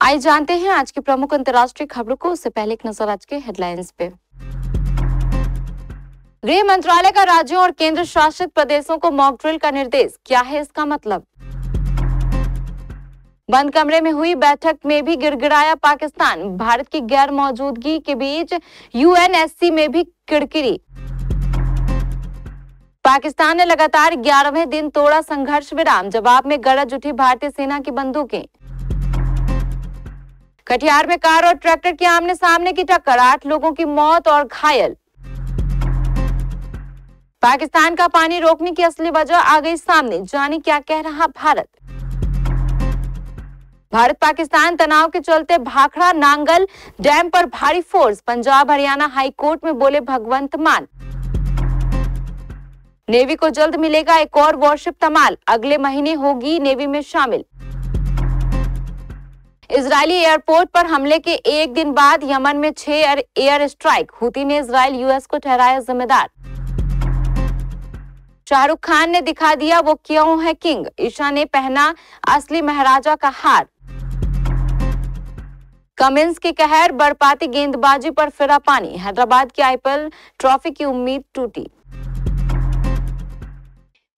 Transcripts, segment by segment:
आइए जानते हैं आज की प्रमुख अंतर्राष्ट्रीय खबरों को। उससे पहले एक नजर आज के हेडलाइंस पे। गृह मंत्रालय का राज्यों और केंद्र शासित प्रदेशों को मॉक ड्रिल का निर्देश, क्या है इसका मतलब? बंद कमरे में हुई बैठक में भी गिड़गिड़ाया पाकिस्तान, भारत की गैर मौजूदगी के बीच यूएनएससी में भी किरकिरी। पाकिस्तान ने लगातार 11वें दिन तोड़ा संघर्ष विराम, जवाब में गरज उठी भारतीय सेना की बंदूकें। कटिहार में कार और ट्रैक्टर की आमने सामने की टक्कर, 8 लोगों की मौत और घायल। पाकिस्तान का पानी रोकने की असली वजह आ गई सामने, जाने क्या कह रहा भारत। भारत पाकिस्तान तनाव के चलते भाखड़ा नांगल डैम पर भारी force, Punjab Haryana high court में बोले भगवंत मान। नेवी को जल्द मिलेगा एक और वॉरशिप तमाल, अगले महीने होगी नेवी में शामिल। इजरायली एयरपोर्ट पर हमले के एक दिन बाद यमन में 6 एयर स्ट्राइक, हुती ने इजरायल यूएस को ठहराया जिम्मेदार। शाहरुख खान ने दिखा दिया वो क्यों है किंग, ईशा ने पहना असली महाराजा का हार। कमिंस के कहर, बरपाती गेंदबाजी पर फिरा पानी, हैदराबाद की आईपीएल ट्रॉफी की उम्मीद टूटी।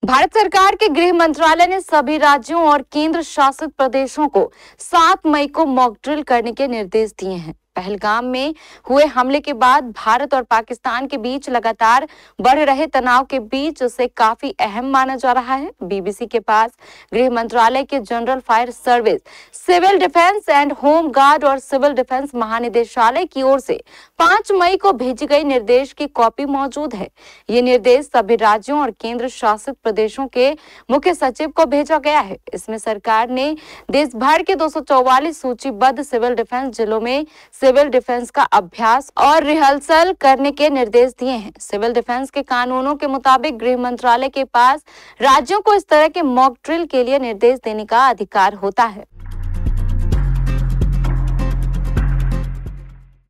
भारत सरकार के गृह मंत्रालय ने सभी राज्यों और केंद्र शासित प्रदेशों को 7 मई को मॉक ड्रिल करने के निर्देश दिए हैं। पहलगाम में हुए हमले के बाद भारत और पाकिस्तान के बीच लगातार बढ़ रहे तनाव के बीच उसे काफी अहम माना जा रहा है। बीबीसी के पास गृह मंत्रालय के general fire service, civil defence and home guard और सिविल डिफेंस महानिदेशालय की ओर से 5 मई को भेजी गई निर्देश की कॉपी मौजूद है। ये निर्देश सभी राज्यों और केंद्र शासित प्रदेशों के मुख्य सचिव को भेजा गया है। इसमें सरकार ने देश भर के 244 सूचीबद्ध सिविल डिफेंस जिलों में सिविल डिफेंस का अभ्यास और रिहर्सल करने के निर्देश दिए हैं। सिविल डिफेंस के कानूनों के मुताबिक गृह मंत्रालय के पास राज्यों को इस तरह के मॉक ड्रिल के लिए निर्देश देने का अधिकार होता है।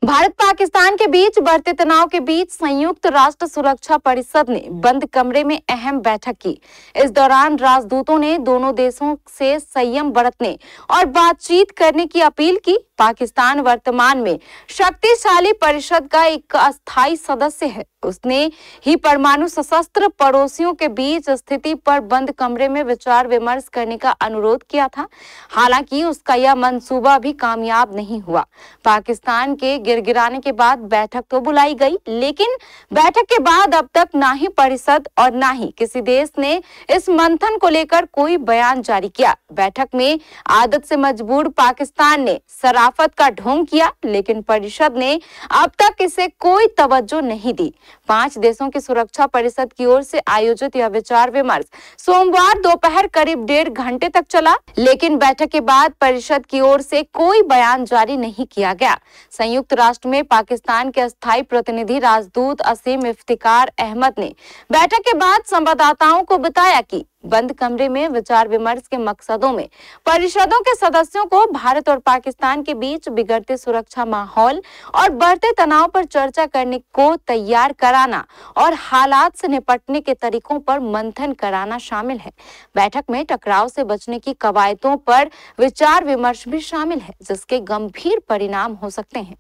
भारत पाकिस्तान के बीच बढ़ते तनाव के बीच संयुक्त राष्ट्र सुरक्षा परिषद ने बंद कमरे में अहम बैठक की। इस दौरान राजदूतों ने दोनों देशों से संयम बरतने और बातचीत करने की अपील की। पाकिस्तान वर्तमान में शक्तिशाली परिषद का एक अस्थायी सदस्य है। उसने ही परमाणु सशस्त्र पड़ोसियों के बीच स्थिति पर बंद कमरे में विचार विमर्श करने का अनुरोध किया था। हालांकि उसका यह मंसूबा भी कामयाब नहीं हुआ। पाकिस्तान के गिड़गिड़ाने के बाद बैठक तो बुलाई गई, लेकिन बैठक के बाद अब तक ना ही परिषद और ना ही किसी देश ने इस मंथन को लेकर कोई बयान जारी किया। बैठक में आदत से मजबूर पाकिस्तान ने सराफत का ढोंग किया, लेकिन परिषद ने अब तक इसे कोई तवज्जो नहीं दी। 5 देशों की सुरक्षा परिषद की ओर से आयोजित यह विचार विमर्श सोमवार दोपहर करीब 1.5 घंटे तक चला, लेकिन बैठक के बाद परिषद की ओर से कोई बयान जारी नहीं किया गया। संयुक्त राष्ट्र में पाकिस्तान के अस्थायी प्रतिनिधि राजदूत असीम इफ्तिकार अहमद ने बैठक के बाद संवाददाताओं को बताया कि बंद कमरे में विचार विमर्श के मकसदों में परिषदों के सदस्यों को भारत और पाकिस्तान के बीच बिगड़ते सुरक्षा माहौल और बढ़ते तनाव पर चर्चा करने को तैयार कराना और हालात से निपटने के तरीकों पर मंथन कराना शामिल है। बैठक में टकराव से बचने की कवायदों पर विचार विमर्श भी शामिल है, जिसके गंभीर परिणाम हो सकते हैं।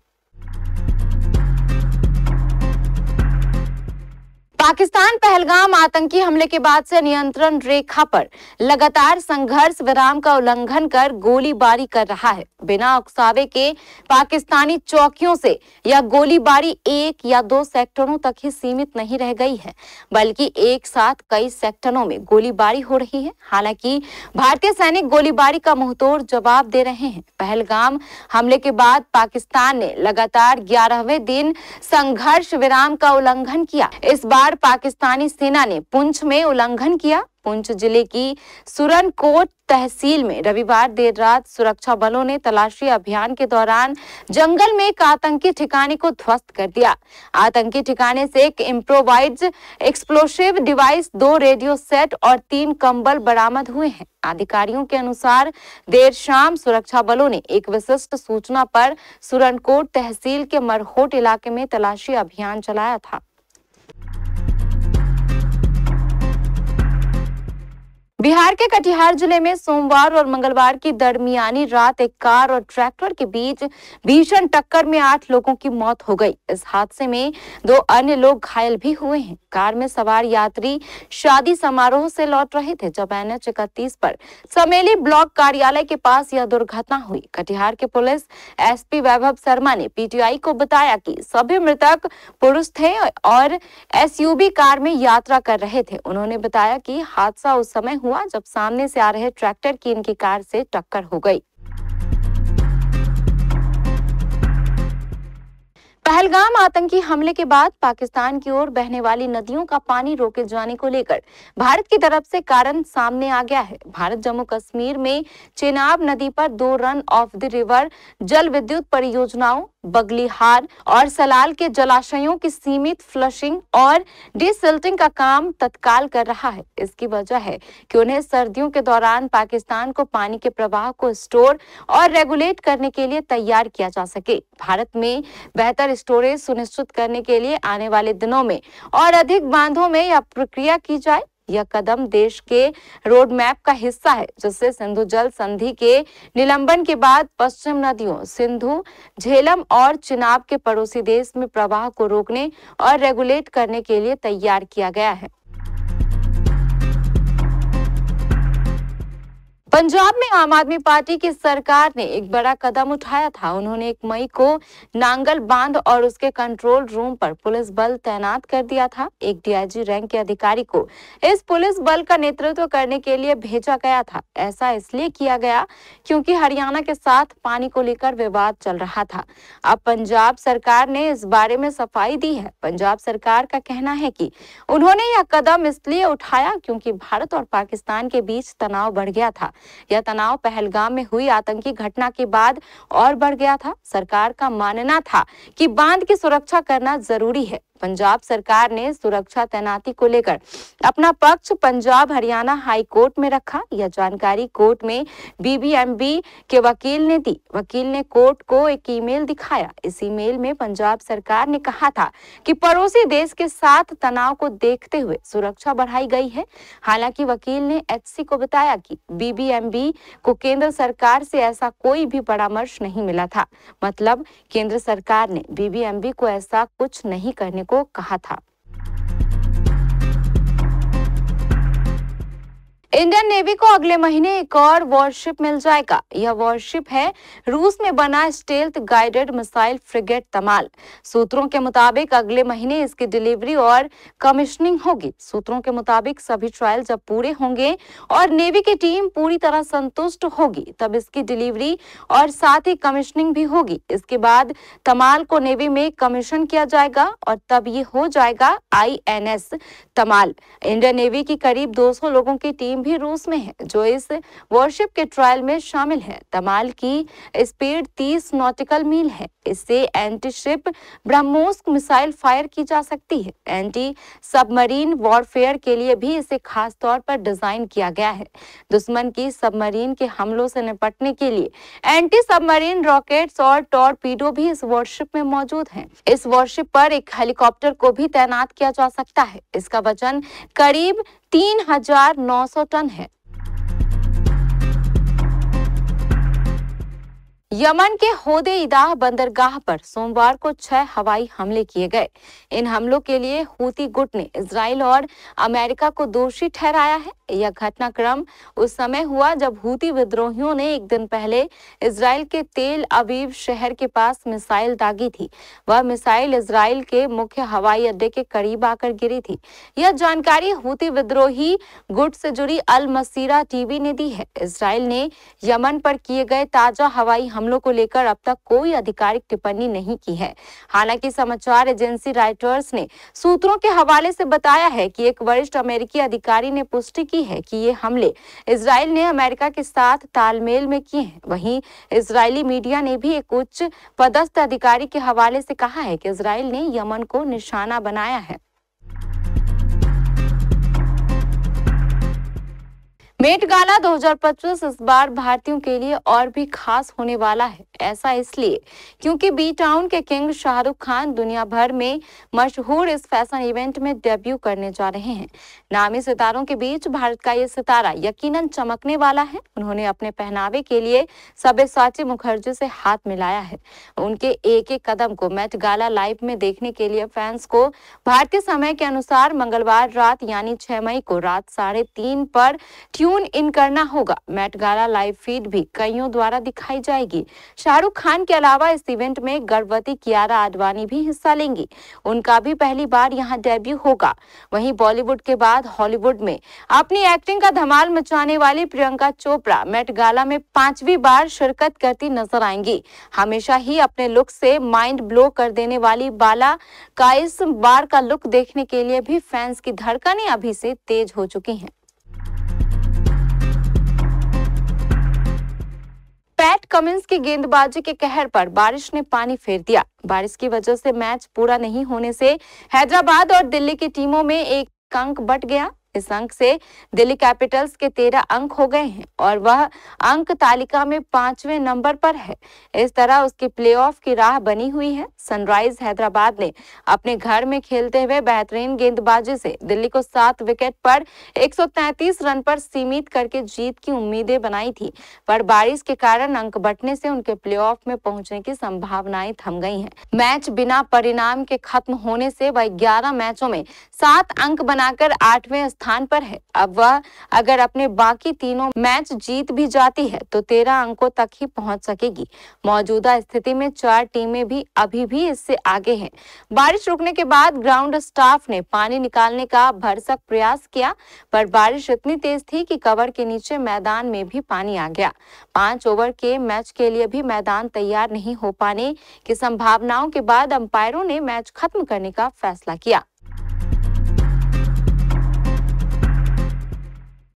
पाकिस्तान पहलगाम आतंकी हमले के बाद से नियंत्रण रेखा पर लगातार संघर्ष विराम का उल्लंघन कर गोलीबारी कर रहा है। बिना उकसावे के पाकिस्तानी चौकियों से यह गोलीबारी 1 या 2 सेक्टरों तक ही सीमित नहीं रह गई है, बल्कि एक साथ कई सेक्टरों में गोलीबारी हो रही है। हालांकि भारतीय सैनिक गोलीबारी का मुंहतोड़ जवाब दे रहे हैं। पहलगाम हमले के बाद पाकिस्तान ने लगातार 11वें दिन संघर्ष विराम का उल्लंघन किया। इस बार पाकिस्तानी सेना ने पुंछ में उल्लंघन किया। पुंछ जिले की सुरनकोट तहसील में रविवार देर रात सुरक्षा बलों ने तलाशी अभियान के दौरान जंगल में एक आतंकी ठिकाने को ध्वस्त कर दिया। आतंकी ठिकाने से एक improvised explosive device, 2 radio set और 3 कंबल बरामद हुए हैं। अधिकारियों के अनुसार देर शाम सुरक्षा बलों ने एक विशिष्ट सूचना पर सुरनकोट तहसील के मरहोट इलाके में तलाशी अभियान चलाया था। बिहार के कटिहार जिले में सोमवार और मंगलवार की दरमियानी रात एक कार और ट्रैक्टर के बीच भीषण टक्कर में 8 लोगों की मौत हो गई। इस हादसे में 2 अन्य लोग घायल भी हुए हैं। कार में सवार यात्री शादी समारोह से लौट रहे थे जब NH 31 पर समेली ब्लॉक कार्यालय के पास यह दुर्घटना हुई। कटिहार के पुलिस SP वैभव शर्मा ने PTI को बताया कि सभी मृतक पुरुष थे और SUV कार में यात्रा कर रहे थे। उन्होंने बताया कि हादसा उस समय हुआ जब सामने से आ रहे ट्रैक्टर की इनकी कार से टक्कर हो गई। पहलगाम आतंकी हमले के बाद पाकिस्तान की ओर बहने वाली नदियों का पानी रोके जाने को लेकर भारत की तरफ से कारण सामने आ गया है। भारत जम्मू कश्मीर में चेनाब नदी पर 2 रन ऑफ द रिवर जल विद्युत परियोजनाओं बगलीहार और सलाल के जलाशयों की सीमित फ्लशिंग और डिसिल्टिंग का काम तत्काल कर रहा है। इसकी वजह है कि उन्हें सर्दियों के दौरान पाकिस्तान को पानी के प्रवाह को स्टोर और रेगुलेट करने के लिए तैयार किया जा सके। भारत में बेहतर स्टोरेज सुनिश्चित करने के लिए आने वाले दिनों में और अधिक बांधों में यह प्रक्रिया की जाए। यह कदम देश के रोड मैप का हिस्सा है जिससे सिंधु जल संधि के निलंबन के बाद पश्चिम नदियों सिंधु, झेलम और चिनाब के पड़ोसी देश में प्रवाह को रोकने और रेगुलेट करने के लिए तैयार किया गया है। पंजाब में आम आदमी पार्टी की सरकार ने एक बड़ा कदम उठाया था। उन्होंने 1 मई को नांगल बांध और उसके कंट्रोल रूम पर पुलिस बल तैनात कर दिया था। एक DIG रैंक के अधिकारी को इस पुलिस बल का नेतृत्व करने के लिए भेजा गया था। ऐसा इसलिए किया गया क्योंकि हरियाणा के साथ पानी को लेकर विवाद चल रहा था। अब पंजाब सरकार ने इस बारे में सफाई दी है। पंजाब सरकार का कहना है कि उन्होंने यह कदम इसलिए उठाया क्योंकि भारत और पाकिस्तान के बीच तनाव बढ़ गया था। यह तनाव पहलगाम में हुई आतंकी घटना के बाद और बढ़ गया था। सरकार का मानना था कि बांध की सुरक्षा करना जरूरी है। पंजाब सरकार ने सुरक्षा तैनाती को लेकर अपना पक्ष पंजाब हरियाणा हाई कोर्ट में रखा। यह जानकारी कोर्ट में BBMB के वकील ने दी। वकील ने कोर्ट को एक ईमेल दिखाया। इस ईमेल में पंजाब सरकार ने कहा था कि पड़ोसी देश के साथ तनाव को देखते हुए सुरक्षा बढ़ाई गई है। हालांकि वकील ने HC को बताया कि BBMB को केंद्र सरकार से ऐसा कोई भी परामर्श नहीं मिला था। मतलब केंद्र सरकार ने BBMB को ऐसा कुछ नहीं करने को कहा था। इंडियन नेवी को अगले महीने एक और वॉरशिप मिल जाएगा। यह वॉरशिप है रूस में बना स्टेल्थ गाइडेड मिसाइल फ्रिगेट तमाल। सूत्रों के मुताबिक अगले महीने इसकी डिलीवरी और कमिश्निंग होगी। सूत्रों के मुताबिक सभी ट्रायल जब पूरे होंगे और नेवी की टीम पूरी तरह संतुष्ट होगी तब इसकी डिलीवरी और साथ ही कमिश्निंग भी होगी। इसके बाद तमाल को नेवी में कमीशन किया जाएगा और तब ये हो जाएगा INS तमाल। इंडियन नेवी की करीब 200 लोगों की टीम भी रूस में है जो इस वॉरशिप के ट्रायल में शामिल है। तमाल की स्पीड 30 नॉटिकल मील है। इससे anti ship BrahMos missile fire की जा सकती है। एंटी सबमरीन वॉरफेयर के लिए भी इसे खास तौर पर डिजाइन किया गया है। दुश्मन की सबमरीन के हमलों से निपटने के लिए एंटी सबमरीन रॉकेट्स और टॉरपीडो भी इस वॉरशिप में मौजूद हैं। इस वॉरशिप पर एक हेलीकॉप्टर को भी तैनात किया जा सकता है। इसका वजन करीब 3900 टन है। यमन के होदेइदा बंदरगाह पर सोमवार को 6 हवाई हमले किए गए। इन हमलों के लिए हूती गुट ने इजराइल और अमेरिका को दोषी ठहराया है। यह घटनाक्रम उस समय हुआ जब हूती विद्रोहियों ने एक दिन पहले इजराइल के तेल अवीव शहर के पास मिसाइल दागी थी। वह मिसाइल इजराइल के मुख्य हवाई अड्डे के करीब आकर गिरी थी। यह जानकारी हूती विद्रोही गुट से जुड़ी अल मसीरा टीवी ने दी है। इजराइल ने यमन पर किए गए ताजा हवाई हमलों को लेकर अब तक कोई आधिकारिक टिप्पणी नहीं की है। हालांकि समाचार एजेंसी रॉयटर्स ने सूत्रों के हवाले से बताया है कि एक वरिष्ठ अमेरिकी अधिकारी ने पुष्टि की है कि ये हमले इजराइल ने अमेरिका के साथ तालमेल में किए हैं। वहीं इजरायली मीडिया ने भी एक उच्च पदस्थ अधिकारी के हवाले से कहा है कि इजराइल ने यमन को निशाना बनाया है। मेट गाला 2025 इस बार भारतीयों के लिए और भी खास होने वाला है। ऐसा इसलिए क्योंकि बी टाउन के किंग शाहरुख खान दुनिया भर में मशहूर इस फैशन इवेंट में डेब्यू करने जा रहे हैं। नामी सितारों के बीच भारत का ये सितारा यकीनन चमकने वाला है। उन्होंने अपने पहनावे के लिए सब्यसाची मुखर्जी से हाथ मिलाया है। उनके एक एक कदम को मेट गाला लाइव में देखने के लिए फैंस को भारतीय समय के अनुसार मंगलवार रात यानी 6 मई को रात 3:30 पर ट्यून इन करना होगा। मेट गाला लाइव फीड भी कईयों द्वारा दिखाई जाएगी। शाहरुख खान के अलावा इस इवेंट में गर्भवती कियारा आडवाणी भी हिस्सा लेंगी। उनका भी पहली बार यहां डेब्यू होगा। वहीं बॉलीवुड के बाद हॉलीवुड में अपनी एक्टिंग का धमाल मचाने वाली प्रियंका चोपड़ा मेट गाला में 5वीं बार शिरकत करती नजर आएंगी। हमेशा ही अपने लुक से माइंड ब्लो कर देने वाली बाला का इस बार का लुक देखने के लिए भी फैंस की धड़कनें अभी से तेज हो चुकी हैं। पैट कमिंस की गेंदबाजी के कहर पर बारिश ने पानी फेर दिया। बारिश की वजह से मैच पूरा नहीं होने से हैदराबाद और दिल्ली की टीमों में एक अंक बट गया। इस अंक से दिल्ली कैपिटल्स के 13 अंक हो गए हैं और वह अंक तालिका में 5वें नंबर पर है। इस तरह उसकी प्लेऑफ की राह बनी हुई है। सनराइज हैदराबाद ने अपने घर में खेलते हुए बेहतरीन गेंदबाजी से दिल्ली को 7 विकेट पर 133 रन पर सीमित करके जीत की उम्मीदें बनाई थी, पर बारिश के कारण अंक बंटने से उनके प्लेऑफ में पहुंचने की संभावनाएं थम गई हैं। मैच बिना परिणाम के खत्म होने से वह 11 मैचों में 7 अंक बनाकर 8वें स्थान पर है। अब वह अगर अपने बाकी तीनों मैच जीत भी जाती है तो 13 अंकों तक ही पहुंच सकेगी। मौजूदा स्थिति में 4 टीमें भी अभी भी इससे आगे हैं। बारिश रुकने के बाद ग्राउंड स्टाफ ने पानी निकालने का भरसक प्रयास किया, पर बारिश इतनी तेज थी कि कवर के नीचे मैदान में भी पानी आ गया। 5 ओवर के मैच के लिए भी मैदान तैयार नहीं हो पाने की संभावनाओं के बाद अंपायरों ने मैच खत्म करने का फैसला किया।